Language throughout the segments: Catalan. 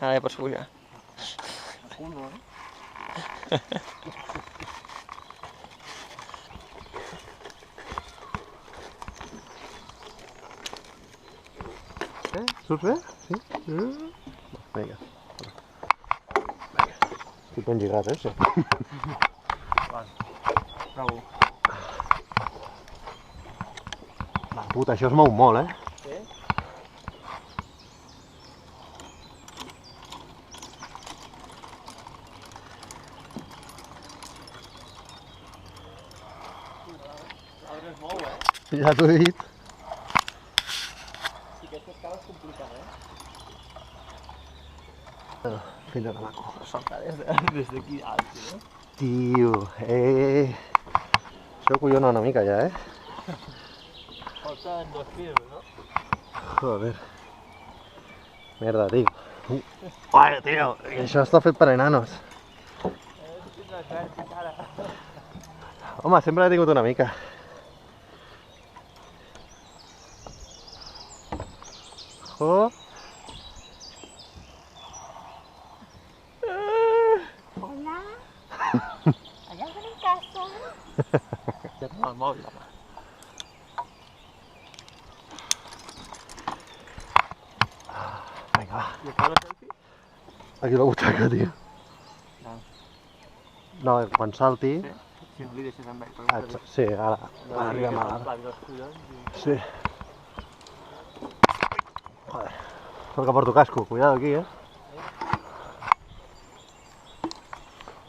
ara ja pots pujar. Surts bé? Sí? Vinga. Estic ben lligat, sí. Bravo. La puta, això es mou molt, Sí? L'arbre es mou, Ja t'ho he dit. I aquesta escala és complicada, Fins a maco. Saltar des d'aquí alt, tio. Tio, Això collona una mica ja, Falten 2 pisos, no? Joder. Merda, tio. Uai, tio, això està fet per enanos. Si tindràs vèrtic ara. Home, sempre l'he tingut una mica. Oh. Hola. Allà tenim casa. Ja tenim el mòbil, home. Vinga, va. I acaba la selfie? Aquí a la butaca, tio. No, quan salti... Si no li deixes amb ell. Sí, ara arribem a l'ara. Sí. Joder. Sort que porto casco, cuidado aquí,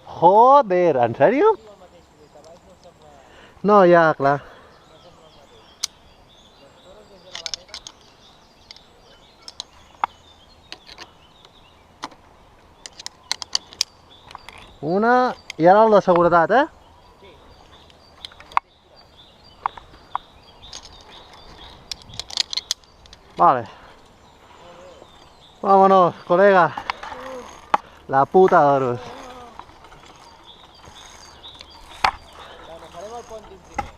Joder, en sèrio? No, ja, clar. Una, i ara el de seguretat, Vale. Vámonos, colega. La puta d'oros. Farem el pònting primer.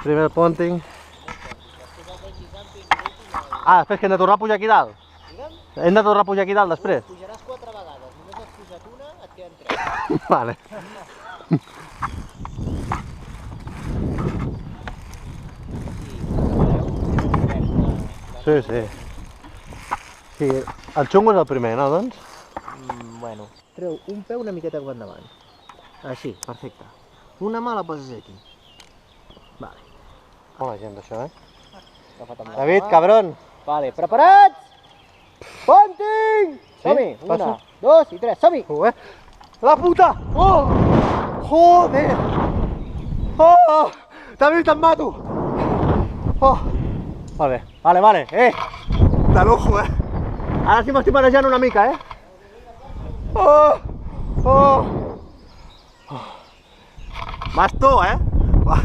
Primer el pònting. Ah, després que hem de tornar a pujar aquí dalt. Hem de tornar a pujar aquí dalt després. Pujaràs 4 vegades. Només has pujat una, et queden 3. Vale. Sí, sí. Sí, el xungo és el primer, no, doncs? Bueno. Treu un peu una miqueta cap endavant. Així, perfecte. Una mà la poses aquí. Vale. Bona gent, això, Agafa't amb la David, mà. cabron! Vale, preparats? Pònting! Som-hi! passa. 1, 2 i 3, som-hi! La puta! Oh! Joder! Oh! David, em mato! Oh! Vale, vale, De lujo, Ara sí m'estic manejant una mica, Oh! Oh! Vas tu, Va.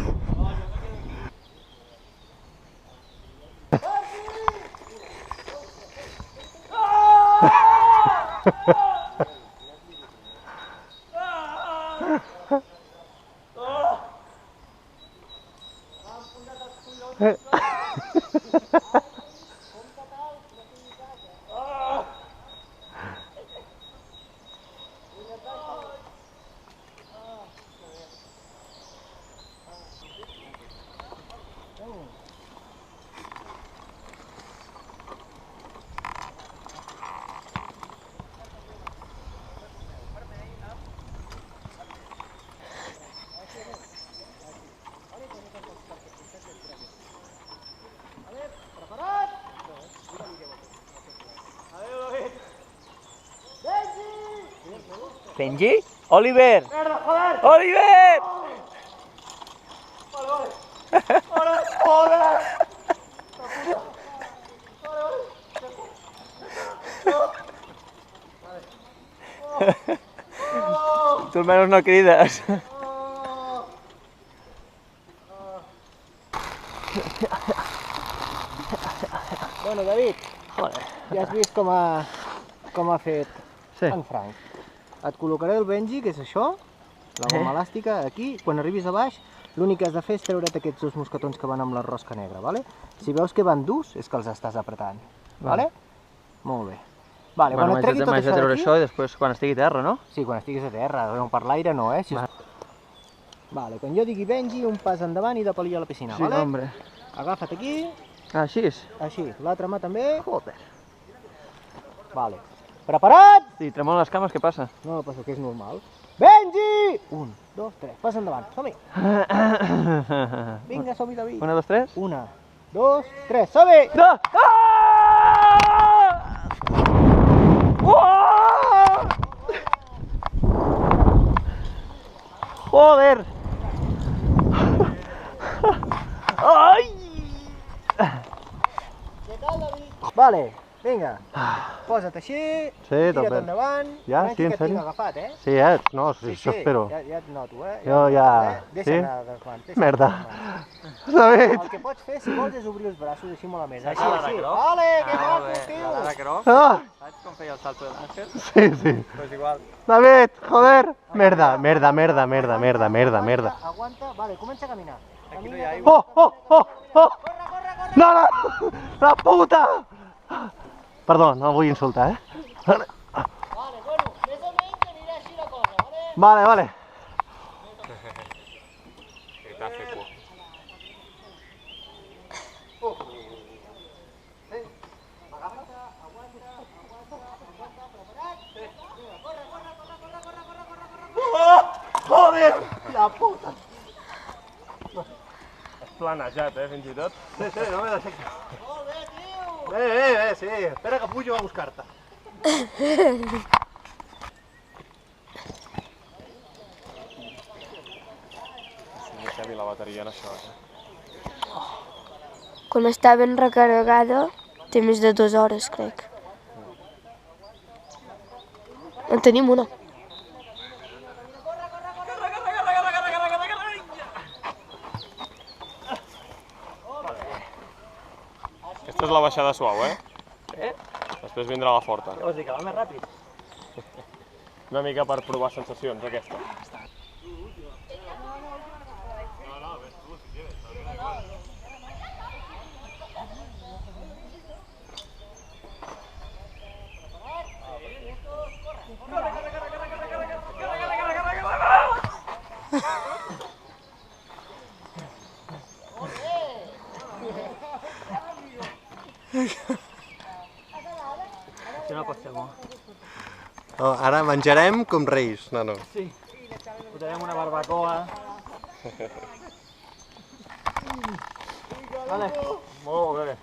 Benji? Oliver! Oliver! Tu almenys no crides. Bueno, David, ja has vist com ha fet en Frank. Et col·locaré el Benji, que és això, la goma elàstica, aquí. Quan arribis a baix, l'únic que has de fer és treure't aquests dos mosquetons que van amb la rosca negra, vale? Si veus que van durs, és que els estàs apretant, vale? Molt bé. Vale, quan et tregui tot M'haig de això treure d'aquí... això i després quan estigui a terra, no? Sí, quan estiguis a terra, no per l'aire no, eh? Vale, quan jo digui Benji, un pas endavant i de pelí a la piscina, Sí, vale? hombre. Agafa't aquí, Ah, així és? així, l'altra mà també. Joder. Vale. Preparat? I tremolen les cames, què passa? No, passa que és normal. Benji! 1, 2, 3, pas endavant, som-hi. Vinga, som-hi, David. 1, 2, 3. 1, 2, 3, som-hi! No! Ah! Uah! Joder! Ai! Què tal, David? Vale, vinga. Posa't així, Sí, tira't tot bé. endavant. Ja? Tranqui, Sí, en que et tinc sèrio? agafat, eh? Sí, no, sí, això espero. Ja et noto, eh? Jo ja- Deixa sí? anar les mans, deixa Merda. anar les mans. David! El que pots fer, si vols, és obrir els braços així molt a més. Així, Lara així. Croft? Vale, que Ah, maco, bé. tio! La Lara Croft. Ah! Saps com feia el salto de l'àngel? Sí, sí. Pues igual. David, joder! Merda, merda, merda, merda, merda, merda, merda. Aguanta, vale, comença a caminar. Aquí no hi Camina, ha aigua. Oh, oh, oh, oh! Corre, corre, corre! No, no! La puta! Perdó, no vull insultar, eh? Vale, bueno, més o menys anirà així la cosa, vale? Vale, vale. Joder! La puta! Planejat, fins i tot. Sí, sí, no m'he deixat. Molt bé, tio! Bé, sí. Espera que pujo a buscar-te. Sí, heavy la bateria en això, Quan està ben recarregada, té més de 2 hores, crec. En tenim una. Aquesta és la baixada suau, eh? Eh? Després vindrà la forta. Què vols dir, que va més ràpid? Una mica per provar sensacions, aquesta. Això no pot ser bo. Oh, ara menjarem com reis, nano. Sí. Fotrem una barbacoa. Vale. Molt bé.